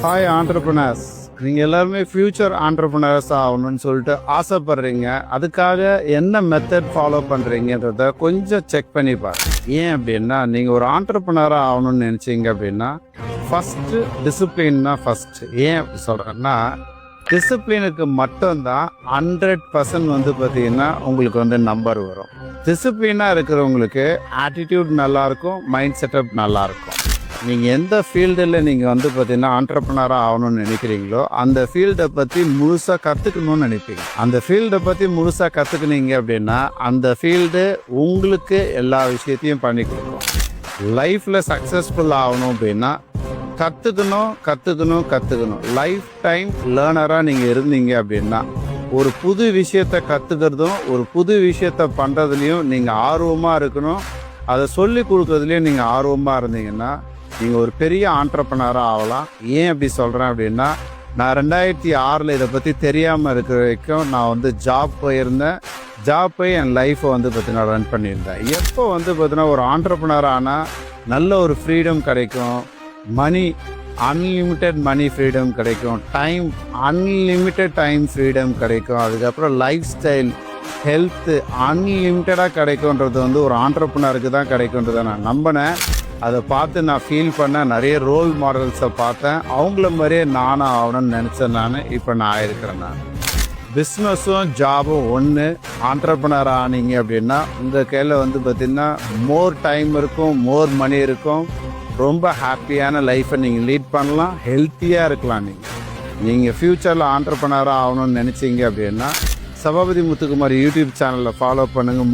Hi entrepreneurs, நீங்கள் எல்லாருமே future entrepreneurs ஆகணும்னு சொல்லிட்டு ஆசைப்படுறீங்க. அதுக்காக என்ன மெத்தட் ஃபாலோ பண்ணுறீங்கன்றத கொஞ்சம் செக் பண்ணி பாருங்க. ஏன் அப்படின்னா, நீங்கள் ஒரு ஆண்டர்பிரினராக ஆகணும்னு நினச்சிங்க அப்படின்னா ஃபஸ்ட்டு டிசிப்ளின் தான் ஃபஸ்ட்டு. ஏன் அப்படி சொல்கிறேன்னா, டிசிப்ளினுக்கு மட்டும்தான் 100% பார்த்தீங்கன்னா உங்களுக்கு நம்பர் வரும். டிசிப்ளினாக இருக்கிறவங்களுக்கு ஆட்டிடியூட் நல்லாயிருக்கும், மைண்ட் செட்டப் நல்லாயிருக்கும். நீங்கள் எந்த ஃபீல்டில் நீங்கள் பார்த்தீங்கன்னா ஆண்டர்பிரினராக ஆகணும்னு நினைக்கிறீங்களோ அந்த ஃபீல்டை பற்றி முழுசாக கற்றுக்கணும்னு நினைப்பீங்க. அந்த ஃபீல்டை பற்றி முழுசாக கற்றுக்குனீங்க அப்படின்னா அந்த ஃபீல்டு உங்களுக்கு எல்லா விஷயத்தையும் பண்ணி கொடுக்கும். லைஃப்பில் சக்ஸஸ்ஃபுல் ஆகணும் அப்படின்னா கற்றுக்கணும். லைஃப் டைம் லேர்னராக நீங்கள் இருந்தீங்க அப்படின்னா ஒரு புது விஷயத்தை கற்றுக்கிறதும் ஒரு புது விஷயத்தை பண்ணுறதுலையும் நீங்கள் ஆர்வமாக இருக்கணும். அதை சொல்லி கொடுக்குறதுலையும் நீங்கள் ஆர்வமாக இருந்தீங்கன்னா நீங்கள் ஒரு பெரிய ஆண்டர்பிரினராக ஆகலாம். ஏன் அப்படி சொல்கிறேன் அப்படின்னா, நான் 2006 இதை பற்றி தெரியாமல் இருக்கிற வரைக்கும் நான் ஜாப் போயிருந்தேன். ஜாப் போய் என் லைஃப்பை பார்த்தீங்கன்னா ரன் பண்ணியிருந்தேன். எப்போ பார்த்தீங்கன்னா ஒரு ஆண்டர்பிரினர் ஆனால் நல்ல ஒரு ஃப்ரீடம் கிடைக்கும், மணி அன்லிமிட்டெட் மணி ஃப்ரீடம் கிடைக்கும், டைம் அன்லிமிட்டெட் டைம் ஃப்ரீடம் கிடைக்கும், அதுக்கப்புறம் லைஃப் ஸ்டைல் ஹெல்த்து அன்லிமிட்டடாக கிடைக்குன்றது ஒரு ஆண்டர்பிரினருக்கு தான் கிடைக்குன்றதை நான் நம்பினேன். அதை பார்த்து நான் ஃபீல் பண்ணேன். நிறைய ரோல் மாடல்ஸை பார்த்தேன். அவங்கள மாதிரியே நானும் ஆகணும்னு நினச்சேன். இப்போ நான் ஆயிருக்கிறேன். பிஸ்னஸும் ஜாபும் ஒன்று. ஆண்டர்பிரினர் ஆனீங்க அப்படின்னா உங்கள் கையில் பார்த்திங்கன்னா மோர் டைம் இருக்கும், மோர் மணி இருக்கும், ரொம்ப ஹாப்பியான லைஃப்பை நீங்கள் லீட் பண்ணலாம், ஹெல்த்தியாக இருக்கலாம். நீங்கள் ஃப்யூச்சரில் ஆண்டர்பிரினராக ஆகணும்னு நினச்சிங்க அப்படின்னா சபாபதி முத்துக்குமார் யூடியூப் சேனலில் ஃபாலோ பண்ணுங்கள்.